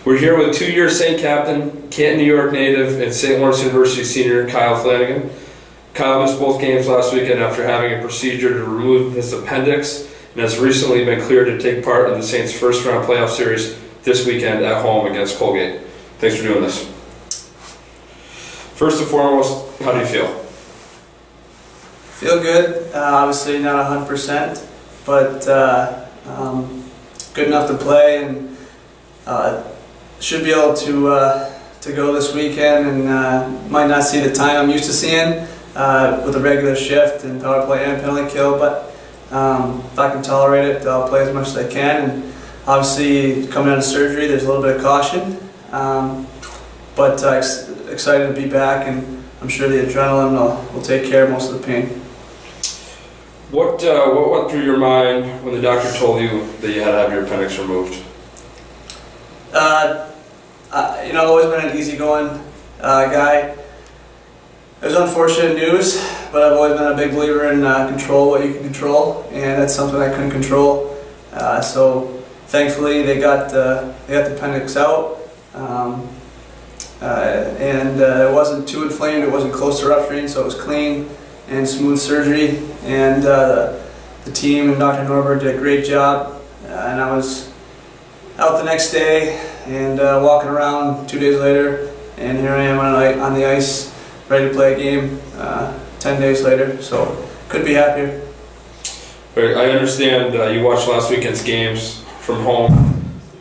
We're here with two-year St. Captain, Canton, New York native, and St. Lawrence University senior Kyle Flanagan. Kyle missed both games last weekend after having a procedure to remove his appendix and has recently been cleared to take part in the Saints' first-round playoff series this weekend at home against Colgate. Thanks for doing this. First and foremost, how do you feel? Feel good. Obviously not 100%, but good enough to play, and should be able to go this weekend, and might not see the time I'm used to seeing with a regular shift and power play and penalty kill, but if I can tolerate it, I'll play as much as I can. And obviously coming out of surgery, there's a little bit of caution, but excited to be back, and I'm sure the adrenaline will take care of most of the pain. What went through your mind when the doctor told you that you had to have your appendix removed? I've always been an easygoing guy. It was unfortunate news, but I've always been a big believer in control what you can control, and that's something I couldn't control. So thankfully they got the appendix out, and it wasn't too inflamed, it wasn't close to rupturing, so it was clean and smooth surgery, and the team and Dr. Norbert did a great job, and I was out the next day and walking around 2 days later, and here I am on the ice ready to play a game 10 days later, so couldn't be happier. I understand you watched last weekend's games from home.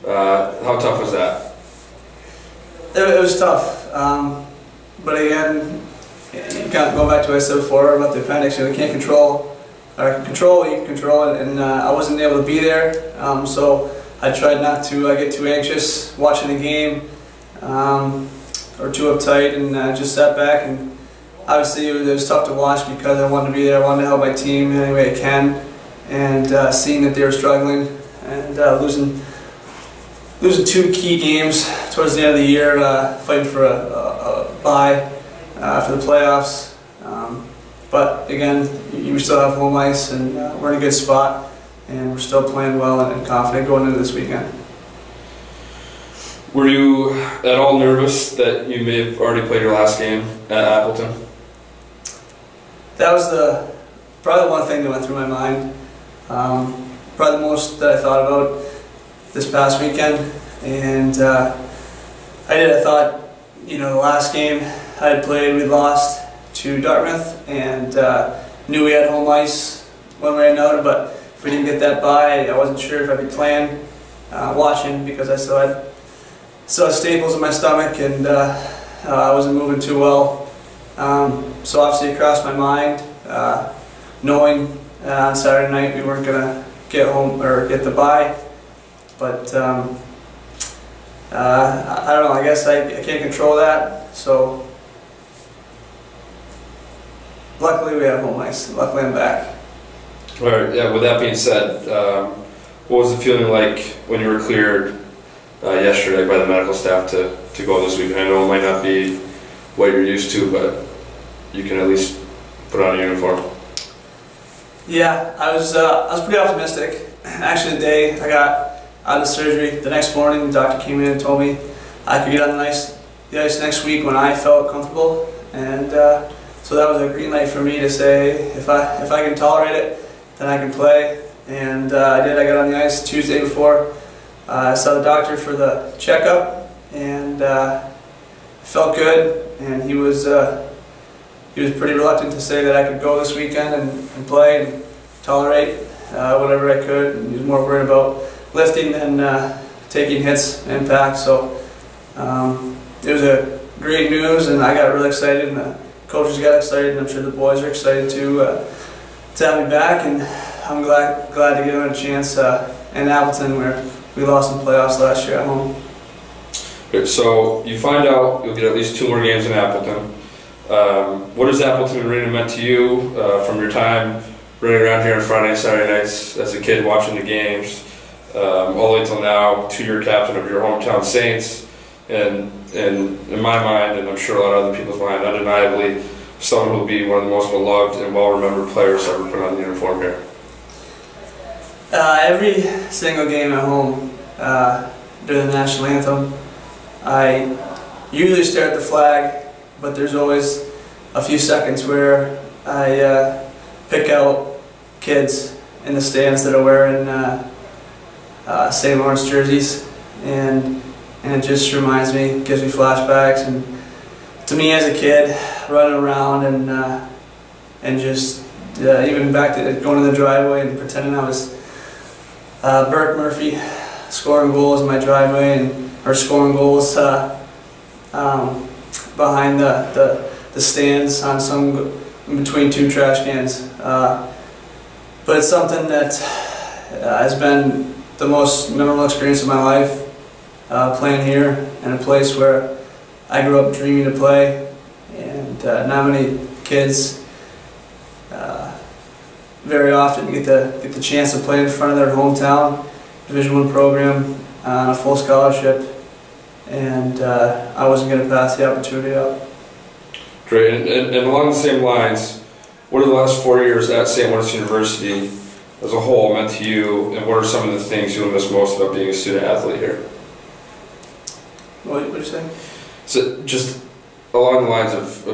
How tough was that? It was tough, but again, you can't go back to what I said before about the appendix. You can't control what you can control, and I wasn't able to be there, so I tried not to get too anxious watching the game or too uptight, and just sat back. And obviously it was tough to watch because I wanted to be there. I wanted to help my team in any way I can, and seeing that they were struggling and losing two key games towards the end of the year, fighting for a bye for the playoffs. But again, you still have home ice, and we're in a good spot, and we're still playing well and confident going into this weekend. Were you at all nervous that you may have already played your last game at Appleton? That was probably one thing that went through my mind. Probably the most that I thought about this past weekend, and I thought, the last game I had played, we lost to Dartmouth, and knew we had home ice one way or another, but if we didn't get that bye, I wasn't sure if I'd be playing, watching, because I still had staples in my stomach, and I wasn't moving too well. So obviously it crossed my mind, knowing on Saturday night we weren't going to get home or get the bye, but I don't know, I guess I can't control that, so luckily we have home ice. Luckily I'm back. All right, yeah, with that being said, what was the feeling like when you were cleared yesterday by the medical staff to go this weekend? I know it might not be what you're used to, but you can at least put on a uniform. Yeah, I was pretty optimistic. Actually, the day I got out of surgery, the next morning the doctor came in and told me I could get on the ice next week when I felt comfortable, and so that was a green light for me to say if I can tolerate it, then I can play, and I did. I got on the ice Tuesday before. I saw the doctor for the checkup, and felt good, and he was pretty reluctant to say that I could go this weekend and play and tolerate whatever I could, and he was more worried about lifting than taking hits and impact. So it was a great news, and I got really excited, and the coaches got excited, and I'm sure the boys are excited too to have me back, and I'm glad to give them a chance in Appleton, where we lost in playoffs last year at home. So you find out you'll get at least 2 more games in Appleton. What has Appleton Arena meant to you from your time running around here on Friday and Saturday nights as a kid watching the games, all the way till now, 2-year captain of your hometown Saints, and in my mind, and I'm sure a lot of other people's mind, undeniably someone who will be one of the most beloved and well-remembered players ever put on the uniform here? Every single game at home during the national anthem, I usually stare at the flag, but there's always a few seconds where I pick out kids in the stands that are wearing St. Lawrence jerseys, and it just reminds me, gives me flashbacks, and to me as a kid, running around and just even back to going to the driveway and pretending I was Bert Murphy, scoring goals in my driveway or scoring goals behind the stands on in between two trash cans. But it's something that has been the most memorable experience of my life, playing here in a place where I grew up dreaming to play, and not many kids very often get the chance to play in front of their hometown Division I program on a full scholarship, and I wasn't going to pass the opportunity up. Great, and along the same lines, what are the last 4 years at St. Lawrence University as a whole meant to you, and what are some of the things you'll miss most about being a student athlete here? What did you say? So just along the lines of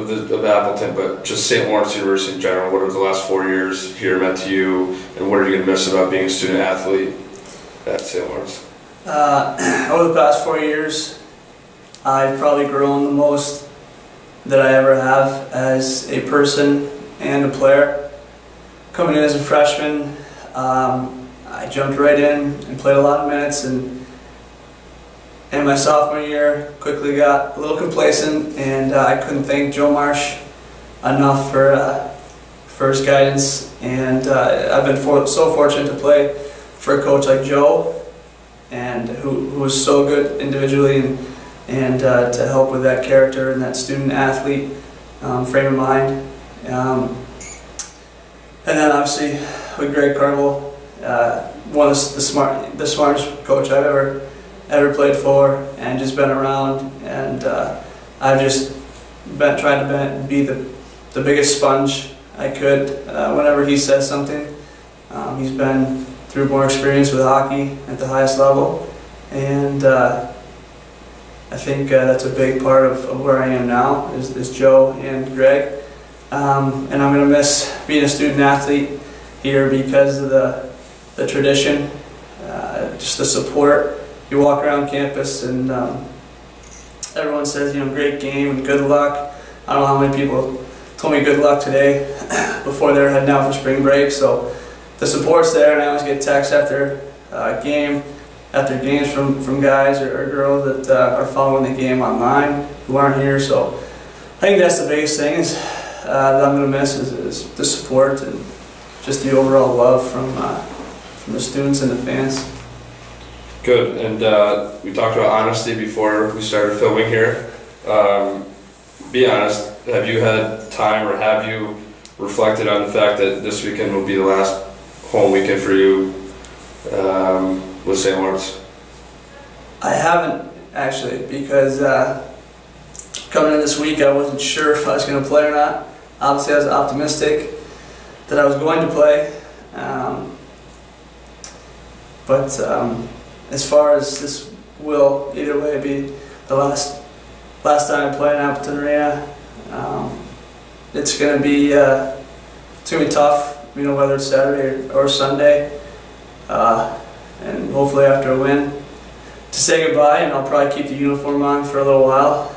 Appleton, but just St. Lawrence University in general, what have the last 4 years here meant to you, and what are you going to miss about being a student athlete at St. Lawrence? Over the past 4 years, I've probably grown the most that I ever have as a person and a player. Coming in as a freshman, I jumped right in and played a lot of minutes, and my sophomore year quickly got a little complacent, and I couldn't thank Joe Marsh enough for his guidance, and I've been so fortunate to play for a coach like Joe, and who was so good individually, and to help with that character and that student athlete frame of mind. And then obviously with Greg Carvel, one of the smartest coach I've ever played for, and just been around, and I've just tried to be the biggest sponge I could whenever he says something. He's been through more experience with hockey at the highest level, and I think that's a big part of where I am now, is Joe and Greg. And I'm going to miss being a student athlete here because of the tradition, just the support. You walk around campus and everyone says, great game and good luck. I don't know how many people told me good luck today before they're heading out for spring break. So the support's there, and I always get texts after games from guys or girls that are following the game online who aren't here. So I think that's the biggest thing that I'm going to miss is the support and just the overall love from the students and the fans. Good, and we talked about honesty before we started filming here. Be honest, have you had time, or have you reflected on the fact that this weekend will be the last home weekend for you with St. Lawrence? I haven't, actually, because coming in this week I wasn't sure if I was going to play or not. Obviously I was optimistic that I was going to play, but as far as this will either way be the last time I play in Appleton Arena, it's going to be tough, whether it's Saturday or Sunday, and hopefully after a win, to say goodbye. And I'll probably keep the uniform on for a little while,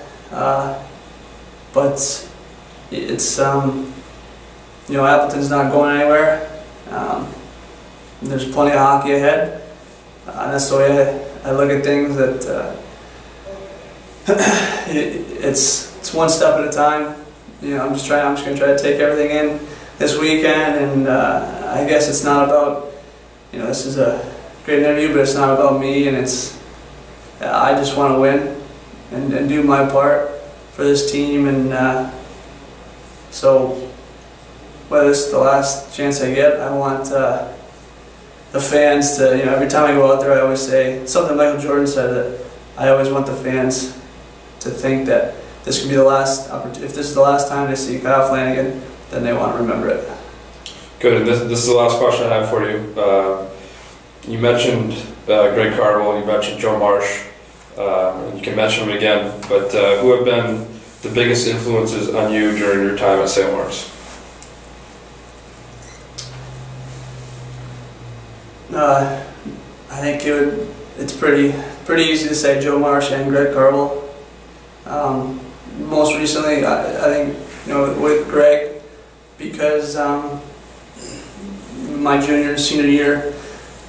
but it's Appleton's not going anywhere. There's plenty of hockey ahead, and that's the way I look at things. That it's one step at a time. I'm just going to try to take everything in this weekend, and I guess it's not about, this is a great interview, but it's not about me, and I just want to win and do my part for this team, and so whether it's the last chance I get, I want the fans to, every time I go out there, I always say something Michael Jordan said, that I always want the fans to think that this could be the last opportunity. If this is the last time they see Kyle Flanagan, then they want to remember it. Good, and this is the last question I have for you. You mentioned Greg Carvel, you mentioned Joe Marsh. and you can mention them again, but who have been the biggest influences on you during your time at St. Lawrence? I think it's pretty easy to say Joe Marsh and Greg Carvel. Most recently, I think, with Greg, because my junior and senior year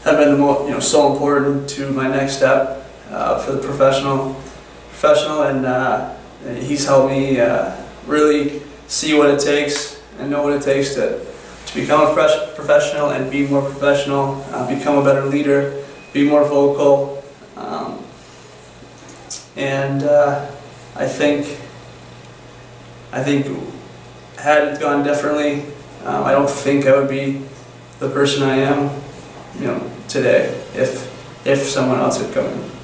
have been so important to my next step for the professional, and he's helped me really see what it takes and know what it takes to become a professional and be more professional, become a better leader, be more vocal, and I think had it gone differently, I don't think I would be the person I am, today if someone else had come in.